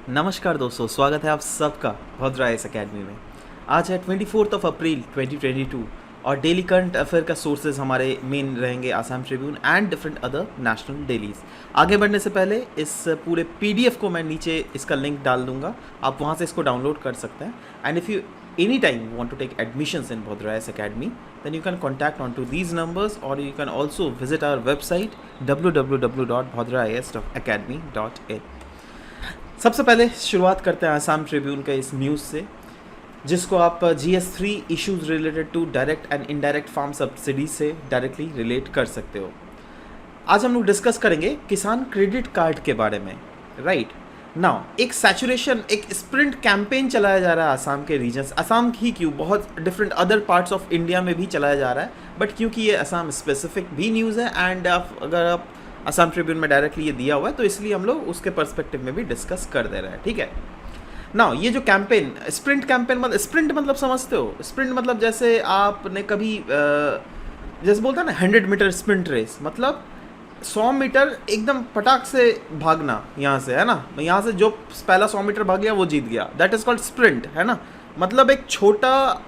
नमस्कार दोस्तों, स्वागत है आप सबका भद्रा एस अकेडमी में। आज है 24 अप्रैल 2022 और डेली करंट अफेयर का सोर्सेज हमारे मेन रहेंगे Assam Tribune and different other national dailies. आगे बढ़ने से पहले इस पूरे पीडीएफ को मैं नीचे इसका लिंक डाल दूंगा, आप वहां से इसको डाउनलोड कर सकते हैं। And if you any time want to take admissions in Bhadra S academy then you can contact on to these numbers or you can also visit our website www.bhadrais.academy.in। सबसे पहले शुरुआत करते हैं आसाम ट्रिब्यून के इस न्यूज़ से, जिसको आप GS3 issues related to direct and indirect farm subsidies से डायरेक्टली रिलेट कर सकते हो। आज हम लोग डिस्कस करेंगे किसान क्रेडिट कार्ड के बारे में। राइट नाउ एक सैचुरेशन, एक स्प्रिंट कैंपेन चलाया जा रहा है आसाम के रीजन्स, आसाम ही क्यों, बहुत different other parts of India में भी चलाया जा रहा है, बट क्योंकि ये आसाम स्पेसिफिक भी न्यूज़ है एंड अगर आप आसाम ट्रिब्यून में डायरेक्टली ये दिया हुआ है तो इसलिए हम लोग उसके पर्सपेक्टिव में भी डिस्कस कर दे रहे हैं। ठीक है, नाउ ये जो कैंपेन, स्प्रिंट कैंपेन मतलब, स्प्रिंट मतलब समझते हो, स्प्रिंट मतलब जैसे आपने कभी जैसे बोलता है ना 100 मीटर स्प्रिंट रेस, मतलब 100 मीटर एकदम पटाख से भागना यहाँ से, है ना, यहाँ से जो पहला 100 मीटर भाग गया वो जीत गया, दैट इज कॉल्ड स्प्रिंट, है ना। मतलब एक छोटा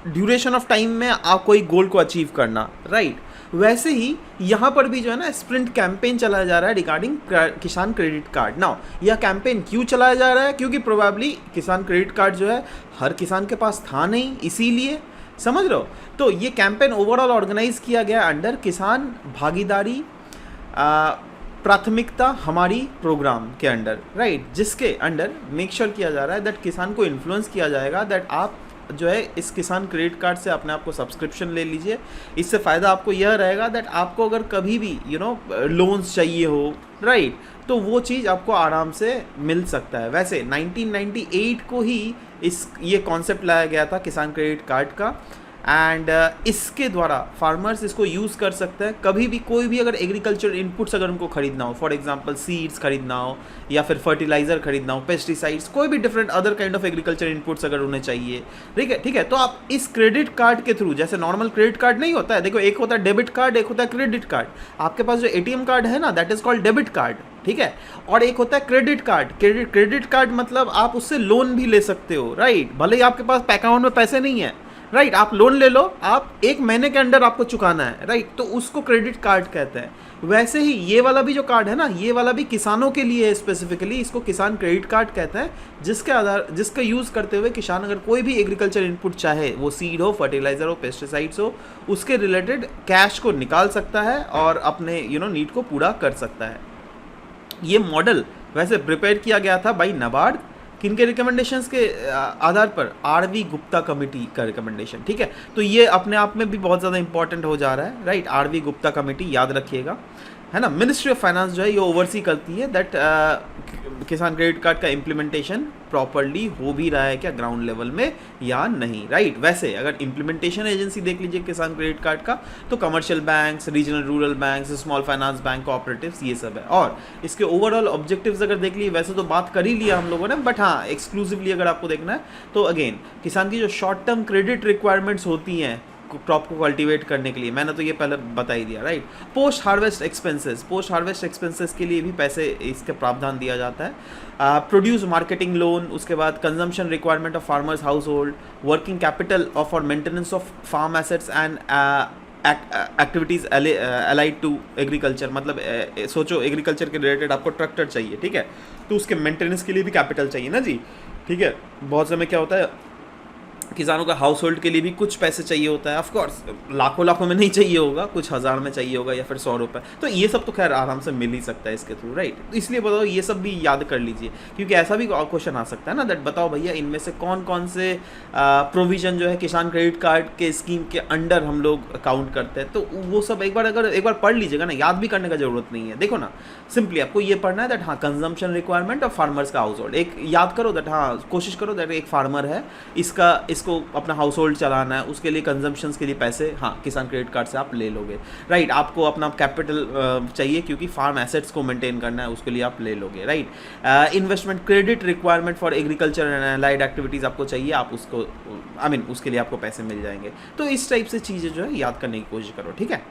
ड्यूरेशन ऑफ टाइम में आप कोई गोल को अचीव करना। राइट, वैसे ही यहाँ पर भी जो है ना स्प्रिंट कैंपेन चलाया जा रहा है रिगार्डिंग किसान क्रेडिट कार्ड। नाउ यह कैंपेन क्यों चलाया जा रहा है, क्योंकि प्रोबेबली किसान क्रेडिट कार्ड जो है हर किसान के पास था नहीं, इसीलिए, समझ रहे हो। तो ये कैंपेन ओवरऑल ऑर्गेनाइज किया गया अंडर किसान भागीदारी प्राथमिकता हमारी प्रोग्राम के अंडर। राइट, जिसके अंडर मेक श्योर किया जा रहा है दैट किसान को इन्फ्लुएंस किया जाएगा दैट आप जो है इस किसान क्रेडिट कार्ड से अपने आप को सब्सक्रिप्शन ले लीजिए। इससे फ़ायदा आपको यह रहेगा दैट आपको अगर कभी भी लोन्स चाहिए हो, राइट, तो वो चीज़ आपको आराम से मिल सकता है। वैसे 1998 को ही ये कॉन्सेप्ट लाया गया था किसान क्रेडिट कार्ड का, एंड इसके द्वारा फार्मर्स इसको यूज़ कर सकते हैं कभी भी, कोई भी अगर एग्रीकल्चर इनपुट्स अगर उनको खरीदना हो, फॉर एग्जांपल सीड्स खरीदना हो या फिर फर्टिलाइज़र खरीदना हो, पेस्टिसाइड्स, कोई भी different other kind of agriculture inputs अगर उन्हें चाहिए, ठीक है, तो आप इस क्रेडिट कार्ड के थ्रू, जैसे नॉर्मल क्रेडिट कार्ड नहीं होता है, देखो एक होता है डेबिट कार्ड, एक होता है क्रेडिट कार्ड। आपके पास जो ATM कार्ड है ना, that is called debit card, ठीक है, और एक होता है क्रेडिट कार्ड। क्रेडिट कार्ड मतलब आप उससे लोन भी ले सकते हो। राइट, भले ही आपके पास अकाउंट में पैसे नहीं है, राइट, आप लोन ले लो, आप 1 महीने के अंदर आपको चुकाना है, राइट, तो उसको क्रेडिट कार्ड कहते हैं। वैसे ही ये वाला भी जो कार्ड है ना, ये वाला भी किसानों के लिए है, स्पेसिफिकली इसको किसान क्रेडिट कार्ड कहते हैं, जिसका यूज़ करते हुए किसान अगर कोई भी एग्रीकल्चर इनपुट चाहे, वो सीड हो, फर्टिलाइजर हो, पेस्टिसाइड्स हो, उसके रिलेटेड कैश को निकाल सकता है और अपने नीड को पूरा कर सकता है। ये मॉडल वैसे प्रिपेयर किया गया था बाई नाबार्ड, किनके रिकमेंडेशंस के आधार पर, RV गुप्ता कमेटी का रिकमेंडेशन। ठीक है, तो ये अपने आप में भी बहुत ज़्यादा इंपॉर्टेंट हो जा रहा है। राइट, RV गुप्ता कमेटी याद रखिएगा, है ना। मिनिस्ट्री ऑफ फाइनेंस जो है ये ओवरसी करती है दैट किसान क्रेडिट कार्ड का इम्प्लीमेंटेशन प्रॉपरली हो भी रहा है क्या ग्राउंड लेवल में या नहीं। राइट, वैसे अगर इम्प्लीमेंटेशन एजेंसी देख लीजिए किसान क्रेडिट कार्ड का, तो commercial banks, regional rural banks, small finance bank, cooperatives, ये सब है। और इसके ओवरऑल ऑब्जेक्टिव्स अगर देख लिए, वैसे तो बात कर ही लिया हम लोगों ने, बट हाँ एक्सक्लूसिवली अगर आपको देखना है तो अगेन किसान की जो शॉर्ट टर्म क्रेडिट रिक्वायरमेंट्स होती हैं क्रॉप को कल्टीवेट करने के लिए, मैंने तो ये पहले बता ही दिया। राइट, पोस्ट हार्वेस्ट एक्सपेंसेस के लिए भी पैसे इसके प्रावधान दिया जाता है। प्रोड्यूस मार्केटिंग लोन, उसके बाद consumption requirement of farmers household, working capital for maintenance of farm assets and activities allied to agriculture. मतलब सोचो एग्रीकल्चर के रिलेटेड आपको ट्रैक्टर चाहिए, ठीक है, तो उसके मेंटेनेंस के लिए भी कैपिटल चाहिए ना जी। ठीक है, बहुत समय क्या होता है किसानों का हाउस होल्ड के लिए भी कुछ पैसे चाहिए होता है, ऑफ कोर्स लाखों में नहीं चाहिए होगा, कुछ हज़ार में चाहिए होगा या फिर 100 रुपये, तो ये सब तो खैर आराम से मिल ही सकता है इसके थ्रू। राइट, इसलिए बताओ ये सब भी याद कर लीजिए, क्योंकि ऐसा भी क्वेश्चन आ सकता है ना दैट बताओ भैया इनमें से कौन कौन से प्रोविज़न जो है किसान क्रेडिट कार्ड के स्कीम के अंडर हम लोग काउंट करते हैं, तो वो सब एक बार पढ़ लीजिएगा ना, याद भी करने का जरूरत नहीं है। देखो ना, सिंपली आपको ये पढ़ना है दैट हाँ कंजम्पशन रिक्वायरमेंट ऑफ फार्मर्स का हाउस होल्ड, एक याद करो दैट हाँ कोशिश करो दैट एक फार्मर है, इसका जिसको अपना हाउस होल्ड चलाना है उसके लिए कंजम्पशंस के लिए पैसे, हाँ किसान क्रेडिट कार्ड से आप ले लोगे, राइट। आपको अपना कैपिटल चाहिए क्योंकि फार्म एसेट्स को मेंटेन करना है, उसके लिए आप ले लोगे, right. Investment credit requirement for agriculture and allied activities आपको चाहिए, आप उसको उसके लिए आपको पैसे मिल जाएंगे। तो इस टाइप से चीज़ें जो है याद करने की कोशिश करो, ठीक है।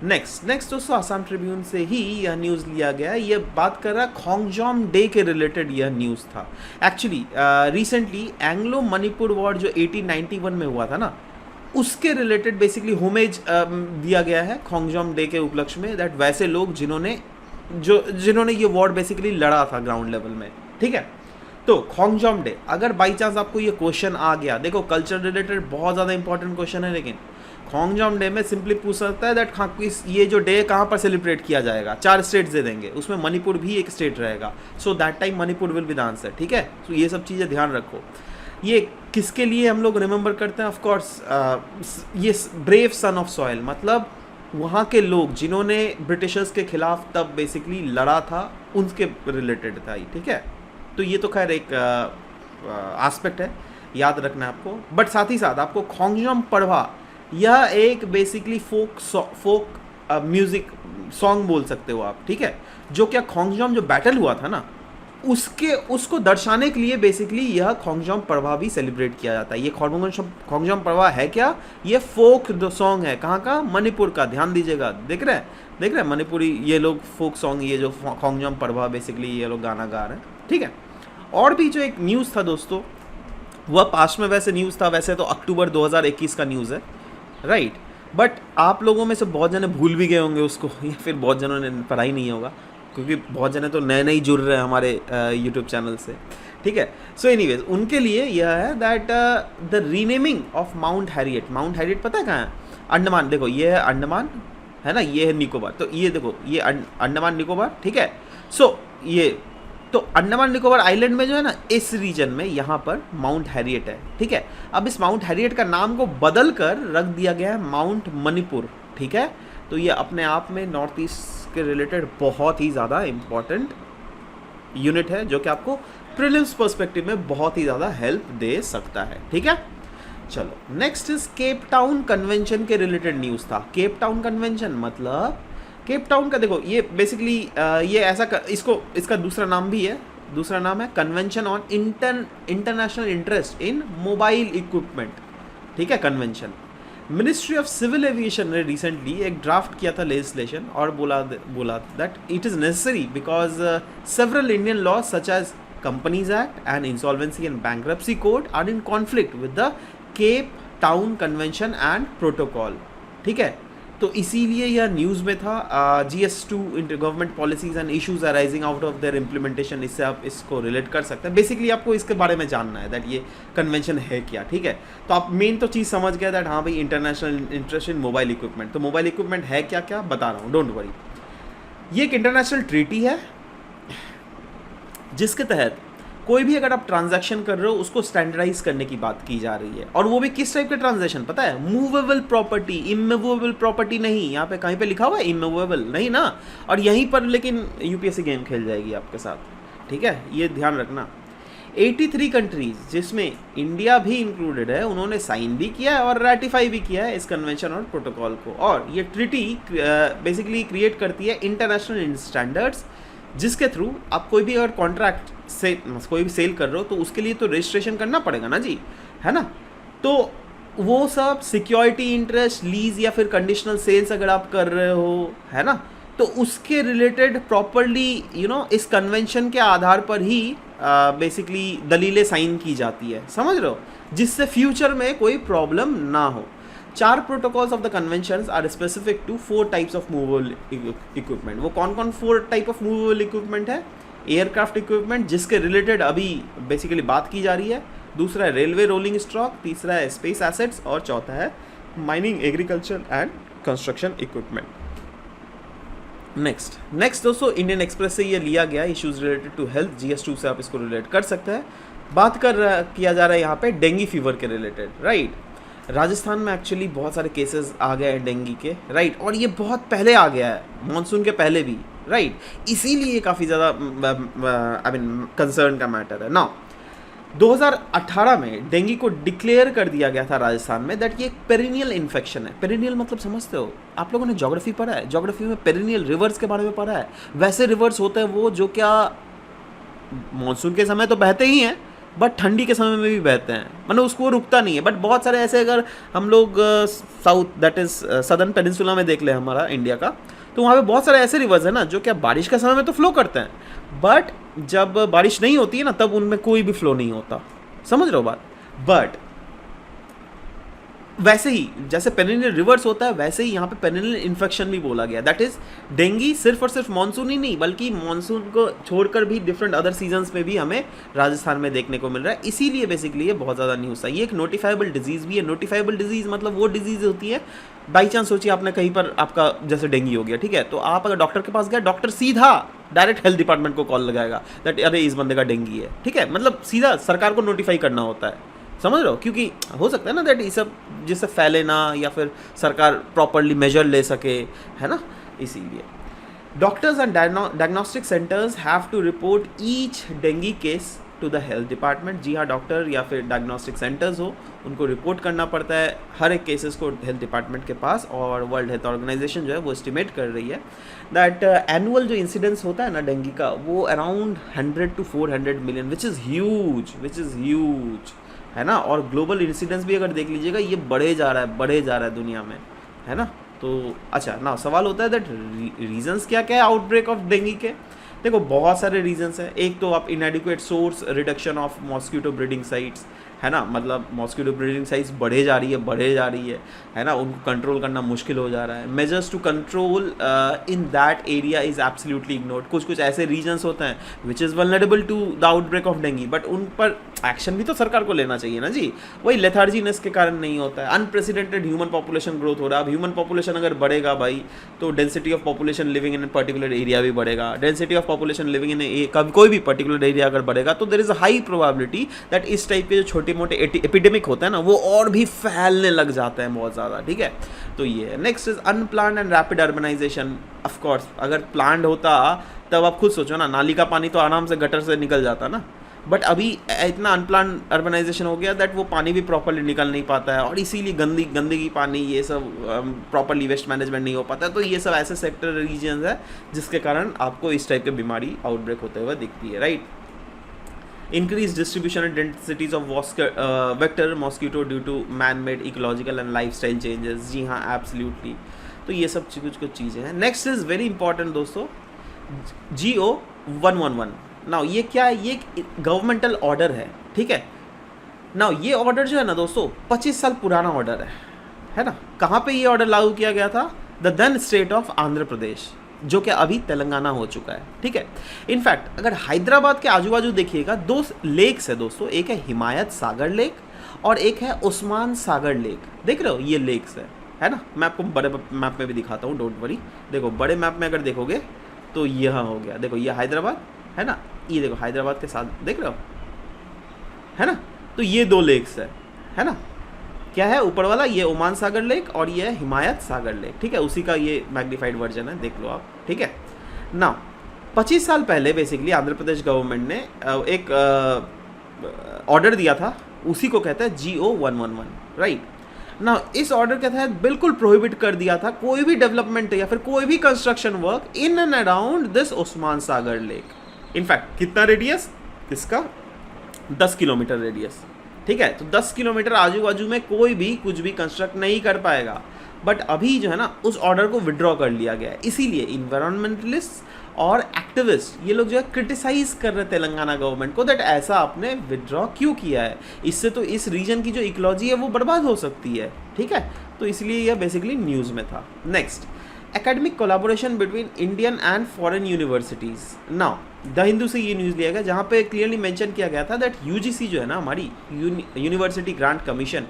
नेक्स्ट दोस्तों आसाम ट्रिब्यून से ही यह न्यूज़ लिया गया है। ये बात कर रहा है खोंगजोम डे के रिलेटेड यह न्यूज़ था। Actually recently Anglo Manipur war जो 1891 में हुआ था ना, उसके रिलेटेड बेसिकली होमेज दिया गया है खोंगजोम डे के उपलक्ष्य में, दैट वैसे लोग जिन्होंने ये वॉर बेसिकली लड़ा था ग्राउंड लेवल में, ठीक है। तो खोंगजोम डे, अगर बाई चांस आपको ये क्वेश्चन आ गया, देखो कल्चर रिलेटेड बहुत ज़्यादा इंपॉर्टेंट क्वेश्चन है, लेकिन खोंगजोम डे में सिंपली पूछ सकता है दैट ये जो डे कहाँ पर सेलिब्रेट किया जाएगा। 4 स्टेट्स दे देंगे, उसमें मणिपुर भी एक स्टेट रहेगा, so that time Manipur will be the answer, ठीक है। तो ये सब चीज़ें ध्यान रखो। ये किसके लिए हम लोग रिमेंबर करते हैं? ऑफ कोर्स ये ब्रेव सन ऑफ सॉइल, मतलब वहाँ के लोग जिन्होंने ब्रिटिशर्स के खिलाफ तब बेसिकली लड़ा था, उनके रिलेटेड था, ठीक है। तो ये तो खैर एक एस्पेक्ट है, याद रखना है आपको। बट साथ ही साथ आपको खोंगजोम पड़वा, यह एक बेसिकली फोक म्यूजिक सॉन्ग बोल सकते हो आप, ठीक है, जो क्या खोंगजोम जो बैटल हुआ था ना, उसको दर्शाने के लिए बेसिकली यह खोंगजोम पड़वा भी सेलिब्रेट किया जाता है। ये खोंगजोम पड़वा है क्या? ये फोक सॉन्ग है, कहाँ का? मणिपुर का। ध्यान दीजिएगा, देख रहे हैं मणिपुरी ये लोग फोक सॉन्ग, ये जो खोंगजोम पड़वा बेसिकली ये लोग गाना गा रहे हैं, ठीक है। और भी जो एक न्यूज़ था दोस्तों, वह पास्ट में वैसे न्यूज़ था, वैसे तो अक्टूबर 2021 का न्यूज़ है, राइट। बट आप लोगों में से बहुत जने भूल भी गए होंगे उसको, या फिर बहुत जनों ने पढ़ा ही नहीं होगा, क्योंकि बहुत जने तो नए नए जुड़ रहे हैं हमारे यूट्यूब चैनल से, ठीक है। सो एनीवेज उनके लिए यह है that the renaming of mount Harriet. Mount Harriet पता है कहाँ है? अंडमान। देखो ये है अंडमान, है ना, ये है निकोबार। तो ये देखो ये अंडमान निकोबार, ठीक है। सो ये तो अंडमान निकोबार आइलैंड में जो है ना, इस रीजन में यहाँ पर माउंट हैरियट है, ठीक है। अब इस माउंट हैरियट का नाम को बदल कर रख दिया गया है माउंट मणिपुर, ठीक है। तो ये अपने आप में नॉर्थ ईस्ट के रिलेटेड बहुत ही ज़्यादा इम्पॉर्टेंट यूनिट है, जो कि आपको प्रीलिम्स पर्सपेक्टिव में बहुत ही ज़्यादा हेल्प दे सकता है, ठीक है। चलो next is Cape Town convention के रिलेटेड न्यूज़ था। केप टाउन कन्वेंशन मतलब केप टाउन का, देखो ये बेसिकली ये ऐसा इसका दूसरा नाम भी है, दूसरा नाम है convention on international interest in mobile equipment, ठीक है, convention. Ministry of civil aviation ने रिसेंटली एक ड्राफ्ट किया था लेजिस्लेशन, और बोला that it is necessary because several Indian laws such as companies act and insolvency and bankruptcy code are in conflict with the Cape Town convention and protocol, ठीक है। तो इसीलिए यह न्यूज़ में था। GS2 inter government policies and issues arising out of their implementation, इससे आप इसको रिलेट कर सकते हैं। बेसिकली आपको इसके बारे में जानना है दैट ये कन्वेंशन है क्या, ठीक है। तो आप मेन तो चीज़ समझ गया दैट हाँ भाई international interest in mobile equipment. तो मोबाइल इक्विपमेंट है क्या क्या बता रहा हूँ, डोंट वरी। ये एक इंटरनेशनल ट्रीटी है जिसके तहत कोई भी अगर आप ट्रांजैक्शन कर रहे हो उसको स्टैंडर्डाइज करने की बात की जा रही है। और वो भी किस टाइप के ट्रांजैक्शन पता है? मूवेबल प्रॉपर्टी, इमूवेबल प्रॉपर्टी नहीं। यहाँ पे कहीं पे लिखा हुआ है इमूवेबल नहीं ना, और यहीं पर लेकिन यूपीएससी गेम खेल जाएगी आपके साथ, ठीक है, ये ध्यान रखना। 83 कंट्रीज जिसमें इंडिया भी इंक्लूडेड है, उन्होंने साइन भी किया है और रेटिफाई भी किया है इस कन्वेंशन और प्रोटोकॉल को। और ये ट्रीटी बेसिकली क्रिएट करती है इंटरनेशनल स्टैंडर्ड्स, जिसके थ्रू आप कोई भी अगर कॉन्ट्रैक्ट से कोई भी सेल कर रहे हो तो उसके लिए तो रजिस्ट्रेशन करना पड़ेगा ना जी, है ना। तो वो सब सिक्योरिटी इंटरेस्ट, लीज या फिर कंडीशनल सेल्स अगर आप कर रहे हो, है ना, तो उसके रिलेटेड प्रॉपरली इस कन्वेंशन के आधार पर ही बेसिकली दलीलें साइन की जाती है, समझ रहे हो, जिससे फ्यूचर में कोई प्रॉब्लम ना हो। 4 protocols of the conventions are specific to 4 types of movable equipment. वो कौन कौन 4 टाइप ऑफ मूवेबल इक्विपमेंट है? एयरक्राफ्ट इक्विपमेंट, जिसके रिलेटेड अभी बेसिकली बात की जा रही है। दूसरा है रेलवे रोलिंग स्टॉक, तीसरा है स्पेस एसेट्स, और चौथा है mining, agriculture and construction equipment. Next दोस्तों इंडियन एक्सप्रेस से ये लिया गया, issues related to health, GS2 से आप इसको रिलेट कर सकते हैं। बात किया जा रहा है यहाँ पे डेंगू फीवर के रिलेटेड, राइट। राजस्थान में एक्चुअली बहुत सारे केसेस आ गए हैं डेंगू के, राइट, और ये बहुत पहले आ गया है, मानसून के पहले भी, राइट। इसीलिए ये काफ़ी ज़्यादा कंसर्न का मैटर है। नाउ 2018 में डेंगू को डिक्लेयर कर दिया गया था राजस्थान में दैट ये एक पेरिनियल इन्फेक्शन है। पेरिनियल मतलब समझते हो आप लोगों ने ज्योग्राफी पढ़ा है, ज्योग्राफी में पेरिनियल रिवर्स के बारे में पढ़ा है। वैसे रिवर्स होते हैं वो जो क्या मानसून के समय तो बहते ही हैं बट ठंडी के समय में भी बहते हैं, मतलब उसको रुकता नहीं है। बट बहुत सारे ऐसे, अगर हम लोग south that is southern peninsula में देख ले हमारा इंडिया का, तो वहाँ पे बहुत सारे ऐसे रिवर्स हैं ना जो क्या बारिश के समय में तो फ्लो करते हैं, बट जब बारिश नहीं होती है ना तब उनमें कोई भी फ्लो नहीं होता। समझ रहे हो बात? बट वैसे ही जैसे पेरिनियल रिवर्स होता है वैसे ही यहाँ पे पेरिनियल इन्फेक्शन भी बोला गया। दैट इज डेंगू सिर्फ और सिर्फ मानसून ही नहीं बल्कि मानसून को छोड़कर भी डिफरेंट अदर सीजन्स में भी हमें राजस्थान में देखने को मिल रहा है। इसीलिए बेसिकली ये बहुत ज़्यादा न्यूज़ है। ये एक नोटिफाइबल डिजीज़ भी है। नोटिफाइबल डिजीज़ मतलब वो डिजीज़ होती है बाई चांस सोचिए आपने कहीं पर आपका जैसे डेंगू हो गया, ठीक है, तो आप अगर डॉक्टर के पास गए, डॉक्टर सीधा डायरेक्ट हेल्थ डिपार्टमेंट को कॉल लगाएगा दैट अरे इस बंदे का डेंगू है, ठीक है, मतलब सीधा सरकार को नोटिफाई करना होता है। समझ रहे हो? क्योंकि हो सकता है ना दैट ये सब जिससे फैले ना या फिर सरकार प्रॉपरली मेजर ले सके, है ना, इसीलिए doctors and diagnostic centres have to report each dengue case to the health department. जी हाँ, डॉक्टर या फिर डायग्नोस्टिक सेंटर्स हो उनको रिपोर्ट करना पड़ता है हर एक केसेस को हेल्थ डिपार्टमेंट के पास। और वर्ल्ड हेल्थ ऑर्गेनाइजेशन जो है वो एस्टिमेट कर रही है दैट एनुअल जो इंसिडेंस होता है ना डेंगू का वो around 100 to 400 million which is huge, है ना। और ग्लोबल इंसिडेंस भी अगर देख लीजिएगा ये बढ़े जा रहा है दुनिया में, है ना। तो अच्छा ना सवाल होता है दैट रीजंस क्या क्या है आउटब्रेक ऑफ डेंगू के। देखो बहुत सारे रीजंस हैं। एक तो आप इनएडिक्वेट source reduction of mosquito breeding sites, है ना, मतलब मॉस्किटो ब्रीडिंग साइट्स बढ़े जा रही है ना, उनको कंट्रोल करना मुश्किल हो जा रहा है। Measures to control in that area is absolutely ignored. कुछ ऐसे रीजन्स होते हैं which is vulnerable to the outbreak of dengue, but उन पर एक्शन भी तो सरकार को लेना चाहिए ना जी। वही लेथार्जीनेस के कारण नहीं होता है। अनप्रेसिडेंटेड ह्यूमन पॉपुलेशन ग्रोथ हो रहा है। अब ह्यूमन पॉपुलेशन अगर बढ़ेगा भाई तो density of population living in a particular area भी बढ़ेगा। Density of population living in कोई भी पर्टिकुलर एरिया अगर बढ़ेगा तो there is a high probability that इस टाइप के जो छोटे मोटे एपिडेमिक होते हैं ना वो और भी फैलने लग जाते हैं बहुत ज़्यादा, ठीक है। तो ये है। Next is unplanned and rapid urbanisation. Of course अगर प्लान्ड होता तब आप खुद सोचो ना, नाली का पानी तो आराम से गटर से निकल जाता ना, बट अभी इतना अनप्लान अर्बनाइजेशन हो गया दैट वो पानी भी प्रॉपरली निकल नहीं पाता है और इसीलिए गंदगी पानी ये सब प्रॉपरली वेस्ट मैनेजमेंट नहीं हो पाता है। तो ये सब ऐसे सेक्टर रीजन्स है जिसके कारण आपको इस टाइप की बीमारी आउटब्रेक होते हुए दिखती है, right. Increase distribution and densities of vector mosquito due to man made ecological and lifestyle changes. जी हाँ, एब्सोल्युटली। तो ये सब कुछ चीज़ें हैं। नेक्स्ट इज वेरी इंपॉर्टेंट दोस्तों, GO-111। नाउ ये क्या है? ये गवर्नमेंटल ऑर्डर है, ठीक है। नाउ ये ऑर्डर जो है ना दोस्तों 25 साल पुराना ऑर्डर है ना। कहाँ पे ये ऑर्डर लागू किया गया था? The then state of Andhra Pradesh, जो कि अभी तेलंगाना हो चुका है, ठीक है। इनफैक्ट अगर हैदराबाद के आजू बाजू देखिएगा 2 लेक्स है दोस्तों, एक है हिमायत सागर लेक और एक है उस्मान सागर लेक। देख रहे हो ये लेक्स है ना। मैं आपको बड़े मैप में भी दिखाता हूँ, डोंट वरी। देखो बड़े मैप में अगर देखोगे तो यह हो गया, देखो ये हैदराबाद है ना, ये देखो हैदराबाद के साथ देख रहे हो, है ना। तो ये 2 लेक्स है ना। क्या है ऊपर वाला? ये ओमान सागर लेक और ये हिमायत सागर लेक, ठीक है। उसी का ये मैग्नीफाइड वर्जन है, देख लो आप, ठीक है ना। 25 साल पहले बेसिकली आंध्र प्रदेश गवर्नमेंट ने एक ऑर्डर दिया था, उसी को कहते हैं GO-111, राइट ना। इस ऑर्डर के तहत बिल्कुल प्रोहिबिट कर दिया था कोई भी डेवलपमेंट या फिर कोई भी construction work in and around this Osman Sagar lake. In fact कितना रेडियस इसका? 10 किलोमीटर रेडियस, ठीक है। तो 10 किलोमीटर आजू बाजू में कोई भी कुछ भी कंस्ट्रक्ट नहीं कर पाएगा। बट अभी जो है ना उस ऑर्डर को विड्रॉ कर लिया गया है। इसीलिए इन्वायरमेंटलिस्ट और एक्टिविस्ट ये लोग जो है क्रिटिसाइज कर रहे तेलंगाना गवर्नमेंट को दैट ऐसा आपने विड्रॉ क्यों किया है, इससे तो इस रीजन की जो इकोलॉजी है वो बर्बाद हो सकती है, ठीक है। तो इसलिए यह बेसिकली न्यूज़ में था। Next, academic collaboration between Indian and foreign universities. Now the Hindu से ये न्यूज़ लिया गया जहाँ पे क्लियरली मेंशन किया गया था दैट UGC जो है ना हमारी यूनिवर्सिटी ग्रांट कमीशन,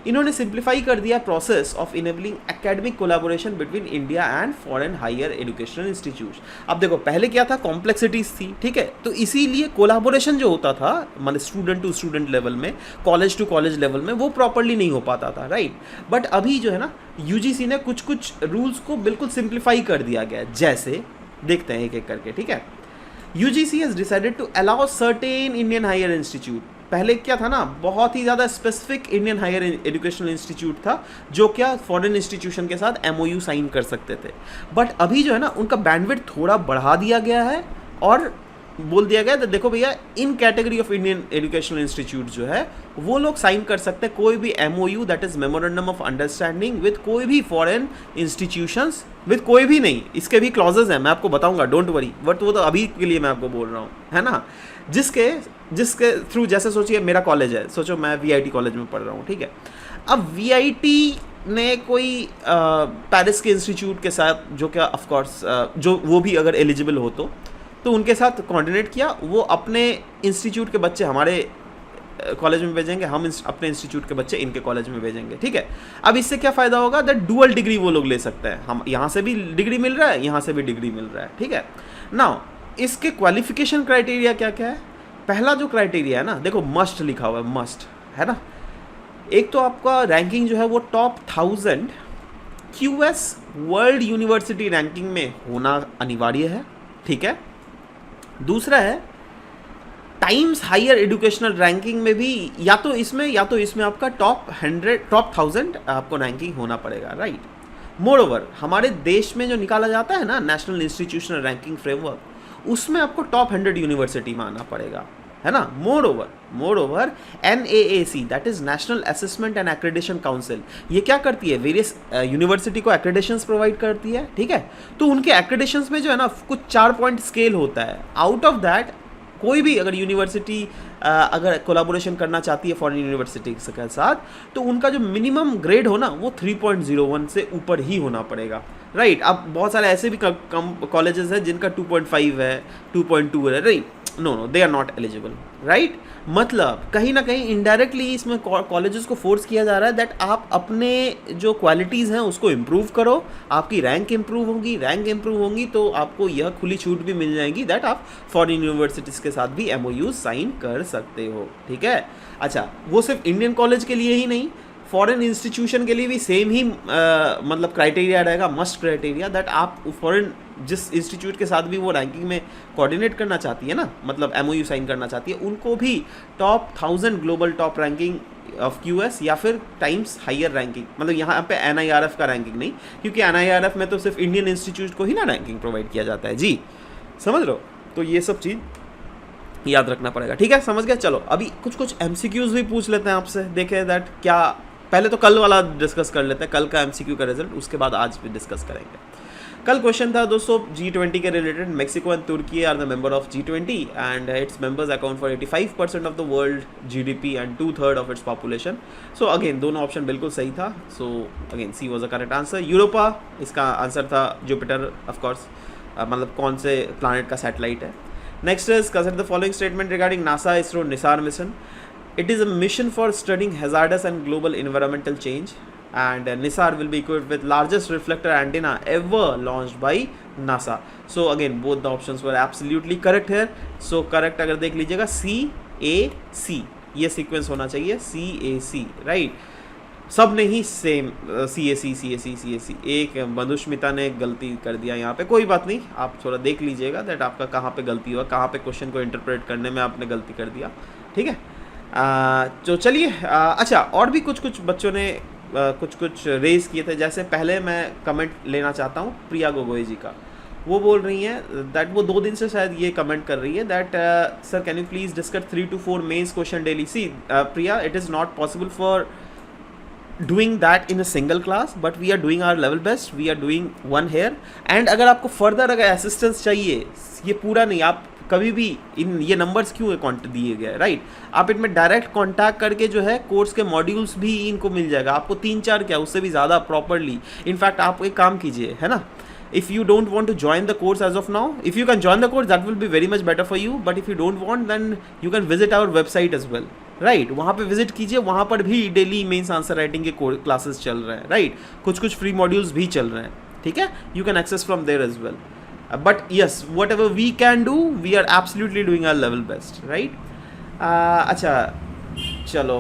इन्होंने सिंप्लीफाई कर दिया process of enabling academic collaboration between India and foreign higher educational institute. अब देखो पहले क्या था, कॉम्प्लेक्सिटीज थी, ठीक है। तो इसीलिए कोलैबोरेशन जो होता था मतलब स्टूडेंट टू स्टूडेंट लेवल में, कॉलेज टू कॉलेज लेवल में, वो प्रॉपरली नहीं हो पाता था, राइट। बट अभी जो है ना UGC ने कुछ रूल्स को बिल्कुल सिंप्लीफाई कर दिया गया। जैसे देखते हैं एक एक करके, ठीक है। UGC has decided to allow certain Indian higher institute पहले क्या था ना, बहुत ही ज़्यादा specific Indian higher educational institute था जो क्या फॉरेन इंस्टीट्यूशन के साथ MOU साइन कर सकते थे। बट अभी जो है ना उनका बैंडविड्थ थोड़ा बढ़ा दिया गया है और बोल दिया गया, तो देखो भैया in category of Indian educational institute जो है वो लोग साइन कर सकते हैं कोई भी MOU, that is memorandum of understanding, with कोई भी फॉरेन इंस्टीट्यूशंस, विद कोई भी नहीं, इसके भी क्लॉजेज हैं, मैं आपको बताऊंगा, डोंट वरी, बट वो तो अभी के लिए मैं आपको बोल रहा हूँ, है ना। जिसके थ्रू, जैसे सोचिए मेरा कॉलेज है, सोचो मैं VIT कॉलेज में पढ़ रहा हूँ, ठीक है। अब VIT ने कोई पेरिस के इंस्टीट्यूट के साथ, जो क्या ऑफकोर्स जो वो भी अगर एलिजिबल हो तो उनके साथ कोऑर्डिनेट किया, वो अपने इंस्टीट्यूट के बच्चे हमारे कॉलेज में भेजेंगे, हम अपने इंस्टीट्यूट के बच्चे इनके कॉलेज में भेजेंगे, ठीक है। अब इससे क्या फ़ायदा होगा, दैट डुअल डिग्री वो लोग ले सकते हैं, हम यहाँ से भी डिग्री मिल रहा है, यहाँ से भी डिग्री मिल रहा है, ठीक है। नाउ इसके क्वालिफिकेशन क्राइटेरिया क्या क्या है। पहला जो क्राइटेरिया है ना, देखो मस्ट लिखा हुआ है, मस्ट है ना। एक तो आपका रैंकिंग जो है वो top 1000 QS world university ranking में होना अनिवार्य है, ठीक है। दूसरा है टाइम्स हायर एजुकेशनल रैंकिंग में भी या तो इसमें आपका टॉप 1000 आपको रैंकिंग होना पड़ेगा, राइट। मोर ओवर हमारे देश में जो निकाला जाता है ना नेशनल इंस्टीट्यूशनल रैंकिंग फ्रेमवर्क, उसमें आपको टॉप 100 यूनिवर्सिटी में आना पड़ेगा, है ना। More over NAAC, that is national Assessment and Accreditation council, ये क्या करती है, वेरियस यूनिवर्सिटी को एक्रेडिटेशंस प्रोवाइड करती है, ठीक है। तो उनके एक्रेडिटेशंस में जो है ना कुछ 4 पॉइंट स्केल होता है। आउट ऑफ दैट कोई भी अगर यूनिवर्सिटी अगर कोलैबोरेशन करना चाहती है फॉरेन यूनिवर्सिटी के साथ, तो उनका जो मिनिमम ग्रेड हो ना वो 3.01 से ऊपर ही होना पड़ेगा, राइट। अब बहुत सारे ऐसे भी कम कॉलेजेस हैं जिनका 2.5 है, 2.2 है, right. No they are not eligible, right. मतलब कहीं ना कहीं इनडायरेक्टली इसमें कॉलेजेस को फोर्स किया जा रहा है दैट आप अपने जो क्वालिटीज़ हैं उसको इम्प्रूव करो, आपकी रैंक इम्प्रूव होंगी तो आपको यह खुली छूट भी मिल जाएगी दैट आप फॉरेन यूनिवर्सिटीज़ के साथ भी MOU साइन कर सकते हो, ठीक है। अच्छा, वो सिर्फ इंडियन कॉलेज के लिए ही नहीं, फॉरेन इंस्टीट्यूशन के लिए भी सेम ही मतलब क्राइटेरिया रहेगा, मस्ट क्राइटेरिया, दैट आप फॉरेन जिस इंस्टीट्यूट के साथ भी वो रैंकिंग में कोऑर्डिनेट करना चाहती है ना, मतलब MOU साइन करना चाहती है, उनको भी top 1000 global top ranking of QS या फिर टाइम्स हायर रैंकिंग, मतलब यहाँ पे NIRF का रैंकिंग नहीं, क्योंकि NIRF में तो सिर्फ इंडियन इंस्टीट्यूट को ही ना रैंकिंग प्रोवाइड किया जाता है, जी समझ लो। तो ये सब चीज़ याद रखना पड़ेगा, ठीक है, समझ गया। चलो अभी कुछ MCQs भी पूछ लेते हैं आपसे, देखें दैट क्या, पहले तो कल वाला डिस्कस कर लेते हैं, कल का MCQ का रिजल्ट, उसके बाद आज भी डिस्कस करेंगे। कल क्वेश्चन था दोस्तों G20 के related, Mexico and Turkey are the member of G20 and its members account for 85% of the world GDP and 2/3 of its population. So again दोनों ऑप्शन बिल्कुल सही था, so again C was the correct answer. Europa इसका answer था, Jupiter of course, मतलब कौन से planet का सैटेलाइट है। Next is consider the following statement regarding NASA ISRO NISAR mission. It is a mission for studying hazardous and global environmental change, and NISAR will be equipped with largest reflector antenna ever launched by NASA. So again both the options were absolutely correct here. So correct अगर देख लीजिएगा CAC, ये sequence होना चाहिए CAC, right. सब ने ही same CAC। एक मधुस्मिता ने गलती कर दिया यहाँ पे, कोई बात नहीं, आप थोड़ा देख लीजिएगा दैट आपका कहाँ पे गलती हुआ, कहाँ पे क्वेश्चन को इंटरप्रेट करने में आपने गलती कर दिया, ठीक है। तो चलिए, अच्छा और भी कुछ बच्चों ने कुछ रेज़ किए थे, जैसे पहले मैं कमेंट लेना चाहता हूँ प्रिया गोगोई जी का। वो बोल रही हैं दैट वो 2 दिन से शायद ये कमेंट कर रही है that sir can you please discuss 3 to 4 mains question daily. See Priya, it is not possible for doing that in a single class, but we are doing our level best, we are doing one here, and अगर आपको further अगर assistance चाहिए, ये पूरा नहीं, आप कभी भी इन ये नंबर्स क्यों दिए गए, राइट। आप इनमें डायरेक्ट कांटेक्ट करके जो है कोर्स के मॉड्यूल्स भी इनको मिल जाएगा, आपको 3-4 क्या उससे भी ज़्यादा प्रॉपरली। इनफैक्ट आप एक काम कीजिए, है ना, if you don't want to join the course as of now, if you can join the course that will be very much better for you, but if you don't want then you can visit our website as well, right. वहाँ पे visit कीजिए, वहाँ पर भी daily mains answer writing के classes चल रहे हैं, राइट। कुछ फ्री मॉड्यूल्स भी चल रहे हैं, ठीक है, you can access from there as well, but yes whatever we can do, we are absolutely doing our level best, right. अच्छा चलो,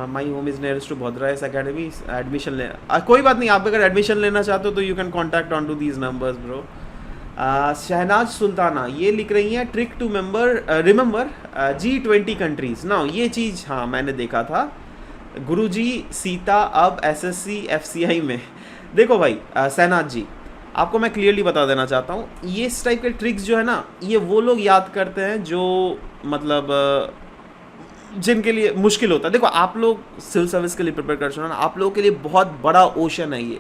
my home is nearest to Bhadra's academy, admission ले, कोई बात नहीं, आप अगर एडमिशन लेना चाहते हो तो you can contact on to these numbers bro. Shahnaz Sultana ये लिख रही हैं, trick to remember G20 countries ना, ये चीज़ हाँ मैंने देखा था। गुरुजी सीता अब एसएससी एफसीआई में। देखो भाई सैनाथ जी, आपको मैं क्लियरली बता देना चाहता हूँ, ये इस टाइप के ट्रिक्स जो है ना, ये वो लोग याद करते हैं जो मतलब जिनके लिए मुश्किल होता है। देखो आप लोग सिविल सर्विस के लिए प्रिपेयर कर ना, आप लोगों के लिए बहुत बड़ा ओशन है ये,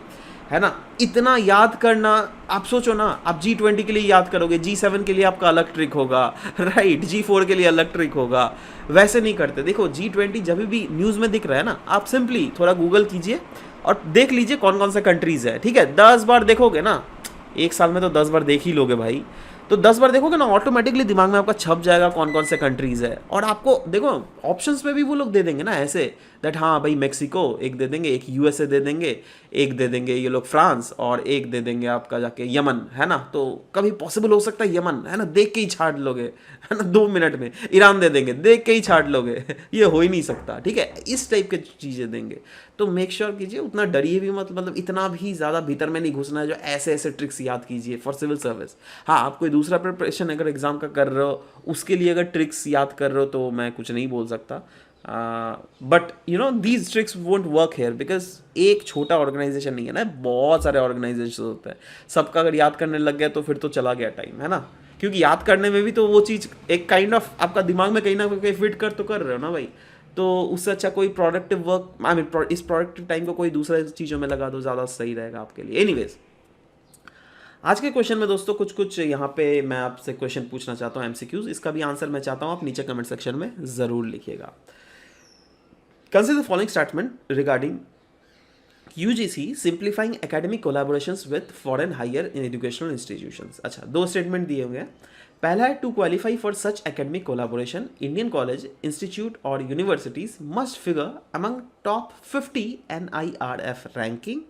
है ना। इतना याद करना, आप सोचो ना, आप G20 के लिए याद करोगे, G7 के लिए आपका अलग ट्रिक होगा, राइट, G4 के लिए अलग ट्रिक होगा, वैसे नहीं करते। देखो G20 जब भी न्यूज़ में दिख रहा है ना, आप सिंपली थोड़ा गूगल कीजिए और देख लीजिए कौन कौन सा कंट्रीज़ है, ठीक है। 10 बार देखोगे ना, एक साल में तो 10 बार देख ही लोगे भाई, तो 10 बार देखोगे ना, ऑटोमेटिकली दिमाग में आपका छप जाएगा कौन कौन से कंट्रीज़ है। और आपको देखो ऑप्शंस में भी वो लोग दे देंगे ना ऐसे, दैट हाँ भाई मेक्सिको एक दे देंगे, एक यूएसए दे देंगे, एक दे देंगे ये लोग फ्रांस, और एक दे देंगे आपका जाके यमन, है ना। तो कभी पॉसिबल हो सकता है यमन, है ना, देख के ही छाट लोगे, है ना, 2 मिनट में। ईरान दे देंगे, देख के ही छाट लोगे, ये हो ही नहीं सकता, ठीक है। इस टाइप के चीज़ें देंगे, तो मेक श्योर कीजिए उतना डरिए भी मत, मतलब इतना भी ज़्यादा भीतर में नहीं घुसना है जो ऐसे ऐसे ट्रिक्स याद कीजिए फॉर सिविल सर्विस। हाँ, आप कोई दूसरा प्रिपरेशन अगर एग्जाम का कर रहे हो, उसके लिए अगर ट्रिक्स याद कर रहे हो, तो मैं कुछ नहीं बोल सकता। But you know these tricks won't work here, because एक छोटा ऑर्गेनाइजेशन नहीं है ना, बहुत सारे ऑर्गेनाइजेशन होते हैं, सबका अगर याद करने लग गया तो फिर तो चला गया टाइम, है ना। क्योंकि याद करने में भी तो वो चीज़ एक काइंड ऑफ आपका दिमाग में कहीं ना कहीं फिट कर तो कर रहे हो ना भाई, तो उससे अच्छा कोई प्रोडक्टिव वर्क, आई मीन इस प्रोडक्टिव टाइम को कोई दूसरा चीज़ों में लगा दो, ज़्यादा सही रहेगा आपके लिए। एनीवेज, आज के क्वेश्चन में दोस्तों कुछ यहाँ पे मैं आपसे क्वेश्चन पूछना चाहता हूँ, एमसीक्यूज, इसका भी आंसर मैं चाहता हूँ आप नीचे कमेंट सेक्शन में ज़रूर लिखिएगा। Consider the following statement regarding UGC simplifying academic collaborations with foreign higher educational institutions. अच्छा, 2 स्टेटमेंट दिए हुए हैं। पहला है, to qualify for such academic collaboration Indian college, institute और universities must figure among top 50 NIRF ranking.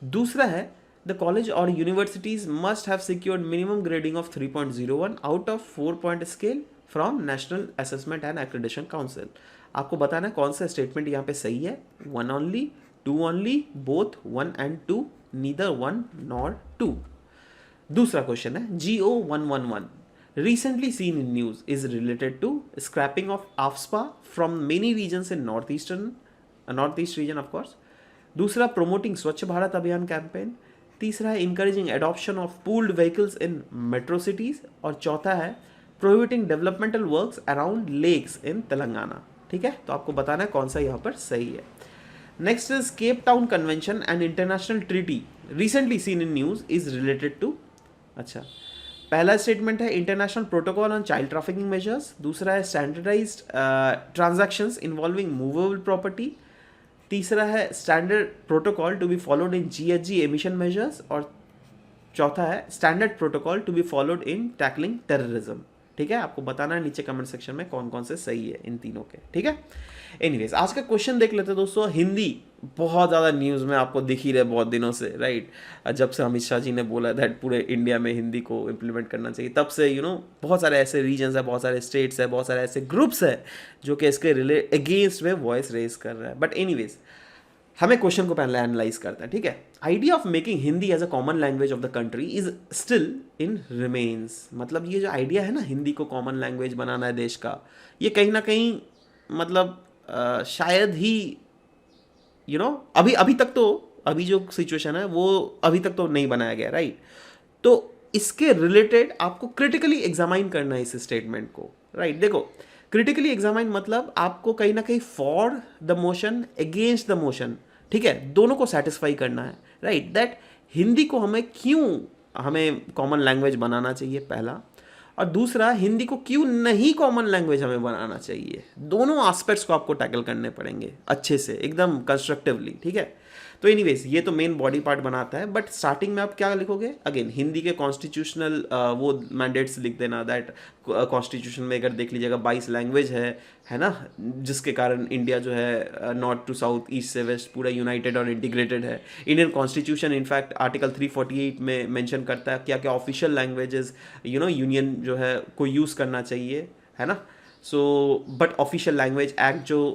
दूसरा है, the college और universities must have secured minimum grading of 3.01 out of 4 point scale from National Assessment and Accreditation Council. आपको बताना है कौन सा statement यहाँ पे सही है। 1 only, 2 only, both 1 and 2, neither 1 nor 2। दूसरा क्वेश्चन है, GO111 recently seen in news is related to scrapping of AFSPA from many regions in northeast region of course। दूसरा, promoting स्वच्छ भारत अभियान कैंपेन। तीसरा है, encouraging adoption of pooled vehicles in metro cities। और चौथा है, prohibiting developmental works around lakes in Telangana. ठीक है, तो आपको बताना है कौन सा यहाँ पर सही है। Next is Cape Town convention and international treaty recently seen in news is related to. अच्छा, पहला स्टेटमेंट है international protocol on child trafficking measures. दूसरा है standardised transactions involving movable property. तीसरा है standard protocol to be followed in GHG emission measures. और चौथा है standard protocol to be followed in tackling terrorism. ठीक है, आपको बताना है नीचे कमेंट सेक्शन में कौन कौन से सही है इन तीनों के। ठीक है, एनीवेज आज का क्वेश्चन देख लेते हैं दोस्तों। हिंदी बहुत ज़्यादा न्यूज़ में आपको दिख ही रहे बहुत दिनों से, राइट। जब से अमित शाह जी ने बोला दैट पूरे इंडिया में हिंदी को इम्प्लीमेंट करना चाहिए, तब से बहुत सारे ऐसे रीजन्स है, बहुत सारे स्टेट्स है, बहुत सारे ऐसे ग्रुप्स है जो कि इसके अगेंस्ट में वॉइस रेज कर रहा है। बट एनीवेज, हमें क्वेश्चन को पहले एनालाइज करते हैं। ठीक है, idea of making Hindi as a common language of the country is still in remains. मतलब ये जो आइडिया है ना, हिंदी को कॉमन लैंग्वेज बनाना है देश का, ये कहीं ना कहीं मतलब शायद ही अभी तक तो अभी जो सिचुएशन है वो अभी तक तो नहीं बनाया गया, राइट। तो इसके रिलेटेड आपको क्रिटिकली एग्जामाइन करना है इस स्टेटमेंट को, राइट। देखो, क्रिटिकली एग्जामाइन मतलब आपको कहीं ना कहीं for the motion against the motion, ठीक है, दोनों को सेटिस्फाई करना है, राइट। दैट हिंदी को हमें कॉमन लैंग्वेज बनाना चाहिए, पहला। और दूसरा, हिंदी को क्यों नहीं कॉमन लैंग्वेज हमें बनाना चाहिए। दोनों एस्पेक्ट्स को आपको टैकल करने पड़ेंगे अच्छे से, एकदम कंस्ट्रक्टिवली। ठीक है, तो एनीवेज ये तो मेन बॉडी पार्ट बनाता है। बट स्टार्टिंग में आप क्या लिखोगे, अगेन हिंदी के कॉन्स्टिट्यूशनल वो मैंडेट्स लिख देना। दैट कॉन्स्टिट्यूशन में अगर देख लीजिएगा 22 लैंग्वेज है ना, जिसके कारण इंडिया जो है नॉर्थ टू साउथ, ईस्ट से वेस्ट पूरा यूनाइटेड और इंटीग्रेटेड है। इंडियन कॉन्स्टिट्यूशन इनफैक्ट आर्टिकल 348 में मेंशन करता है क्या क्या ऑफिशियल लैंग्वेजेस यूनियन जो है को यूज़ करना चाहिए, है ना। So but official language act जो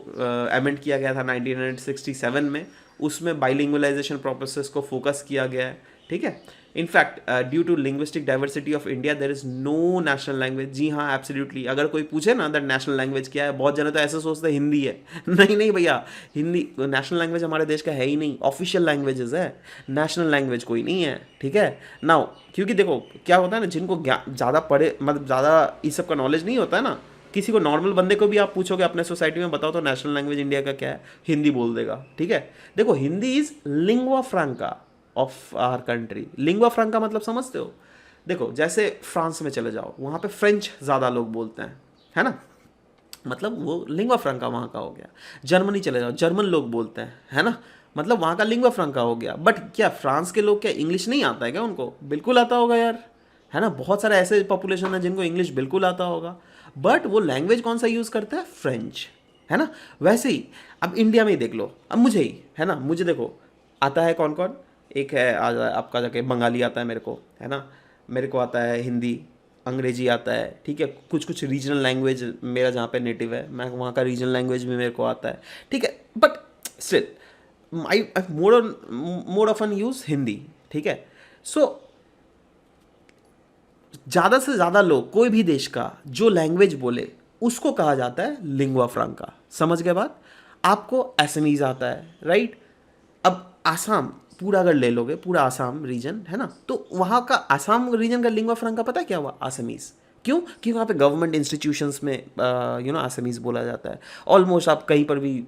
अमेंड किया गया था 1967 में, उसमें बाइलिंगुअलाइजेशन प्रोसेस को फोकस किया गया है। ठीक है। In fact due to linguistic diversity of India there is no national language. जी हाँ, एब्सोल्युटली। अगर कोई पूछे ना दैट नेशनल लैंग्वेज क्या है, बहुत जने तो ऐसे सोचते हैं हिंदी है। नहीं नहीं भैया, हिंदी नेशनल लैंग्वेज हमारे देश का है ही नहीं। ऑफिशियल लैंग्वेजेस है, नेशनल लैंग्वेज कोई नहीं है, ठीक है। नाउ क्योंकि देखो क्या होता है ना, जिनको ज़्यादा पढ़े मतलब ज़्यादा इस सब का नॉलेज नहीं होता है ना, किसी को नॉर्मल बंदे को भी आप पूछोगे अपने सोसाइटी में बताओ तो नेशनल लैंग्वेज इंडिया का क्या है, हिंदी बोल देगा, ठीक है। देखो Hindi is lingua franca of our country. Lingua franca मतलब समझते हो? देखो जैसे फ्रांस में चले जाओ, वहाँ पे फ्रेंच ज़्यादा लोग बोलते हैं, है ना, मतलब वो लिंग्वा फ्रैंका वहाँ का हो गया। जर्मनी चले जाओ, जर्मन लोग बोलते हैं, है ना, मतलब वहाँ का लिंग्वा फ्रैंका हो गया। बट क्या फ्रांस के लोग क्या इंग्लिश नहीं आता है क्या उनको? बिल्कुल आता होगा यार, है ना। बहुत सारे ऐसे पॉपुलेशन है जिनको इंग्लिश बिल्कुल आता होगा, बट वो लैंग्वेज कौन सा यूज़ करता है? फ्रेंच, है ना। वैसे ही अब इंडिया में ही देख लो, अब मुझे ही, है ना, मुझे देखो आता है कौन कौन। एक है आपका जाके बंगाली आता है मेरे को, है ना, मेरे को आता है हिंदी, अंग्रेजी आता है, ठीक है। कुछ कुछ रीजनल लैंग्वेज मेरा जहाँ पे नेटिव है, मैं वहाँ का रीजनल लैंग्वेज भी मेरे को आता है, ठीक है। But still I more often use Hindi, ठीक है। सो ज़्यादा से ज़्यादा लोग कोई भी देश का जो लैंग्वेज बोले उसको कहा जाता है लिंग्वा फ्रैंका। समझ गए बात? आपको असमीज आता है, राइट। अब आसाम पूरा अगर ले लोगे, पूरा आसाम रीजन, है ना, तो वहाँ का आसाम रीजन का लिंग्वा फ्रैंका पता है क्या हुआ? आसामीज़। क्यों? क्योंकि वहाँ पे गवर्नमेंट इंस्टीट्यूशंस में आसामीज़ बोला जाता है। ऑलमोस्ट आप कहीं पर भी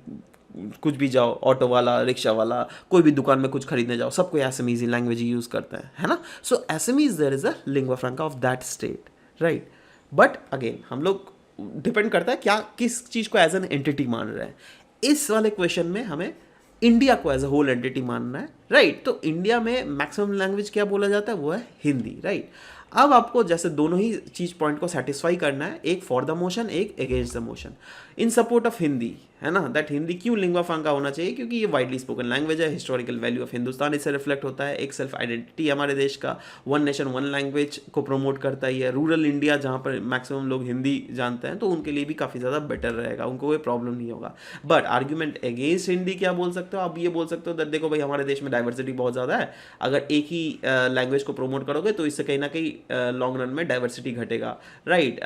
कुछ भी जाओ, ऑटो वाला, रिक्शा वाला, कोई भी दुकान में कुछ खरीदने जाओ, सब कोई असमीज़ लैंग्वेज ही यूज़ करता है ना। So Assamese there is a lingua franca of that state, right. But again हम लोग डिपेंड करता है क्या किस चीज़ को एज एन एंटिटी मान रहे हैं। इस वाले क्वेश्चन में हमें इंडिया को एज अ होल एंटिटी मानना है, राइट। तो इंडिया में मैक्सिमम लैंग्वेज क्या बोला जाता है? वो है हिंदी, राइट। अब आपको जैसे दोनों ही चीज़ पॉइंट को सेटिस्फाई करना है, एक फॉर द मोशन, एक against the motion, in support of Hindi, है ना। दैट हिंदी क्यों लिंग्वा फ्रैंका होना चाहिए? क्योंकि ये वाइडली स्पोकन लैंग्वेज है, हिस्टोरिकल वैल्यू ऑफ हिंदुस्तान इससे रिफ्लेक्ट होता है, एक सेल्फ आइडेंटिटी हमारे देश का, वन नेशन वन लैंग्वेज को प्रमोट करता ही है। रूरल इंडिया जहाँ पर मैक्सिमम लोग हिंदी जानते हैं तो उनके लिए भी काफ़ी ज़्यादा बेटर रहेगा, उनको कोई प्रॉब्लम नहीं होगा। बट आर्ग्यूमेंट अगेंस्ट हिंदी क्या बोल सकते हो? आप ये बोल सकते हो दैट देखो भाई हमारे देश में डाइवर्सिटी बहुत ज़्यादा है, अगर एक ही लैंग्वेज को प्रमोट करोगे तो इससे कहीं ना कहीं लॉन्ग रन में डाइवर्सिटी घटेगा, राइट।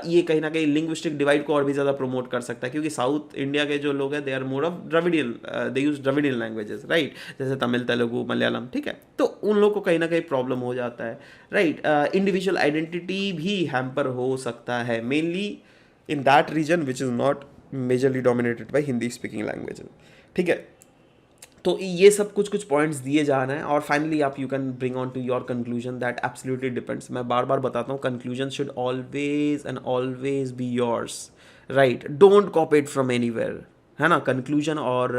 ये कहीं ना कहीं लिंग्विस्टिक डिवाइड को और भी ज़्यादा प्रमोट कर सकता है, क्योंकि साउथ इंडिया के जो लोग हैं they are more of Dravidian, they use Dravidian languages, right, जैसे तमिल, तेलुगु, मलयालम, ठीक है। तो उन लोगों को कहीं ना कहीं प्रॉब्लम हो जाता है, राइट। इंडिविजुअल आइडेंटिटी भी हैम्पर हो सकता है, mainly in that region which is not majorly dominated by Hindi speaking language, ठीक है। तो ये सब कुछ कुछ पॉइंट्स दिए जा रहे हैं और फाइनली आप you can bring on to your conclusion that absolutely depends. मैं बार बार बताता हूँ, conclusion should always and always be yours, right. Don't copy it from anywhere, है ना, कंक्लूजन और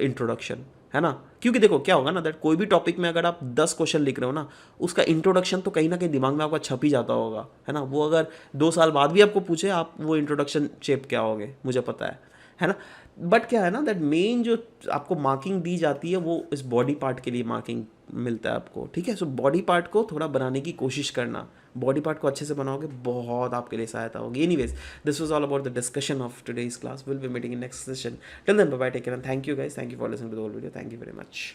इंट्रोडक्शन, है ना। क्योंकि देखो क्या होगा ना दैट कोई भी टॉपिक में अगर आप 10 क्वेश्चन लिख रहे हो ना, उसका इंट्रोडक्शन तो कहीं ना कहीं दिमाग में आपका छप ही जाता होगा, है ना। वो अगर 2 साल बाद भी आपको पूछे आप वो इंट्रोडक्शन चेप क्या होगे, मुझे पता है ना। बट क्या है ना दैट मेन जो आपको मार्किंग दी जाती है वो इस बॉडी पार्ट के लिए मार्किंग मिलता है आपको, ठीक है। सो बॉडी पार्ट को थोड़ा बनाने की कोशिश करना, बॉडी पार्ट को अच्छे से बनाओगे बहुत आपके लिए सहायता होगी। Anyways this was all about the discussion of today's class, will be meeting in next session. Till then bye bye, take care and thank you guys, thank you for listening to the whole video, thank you very much.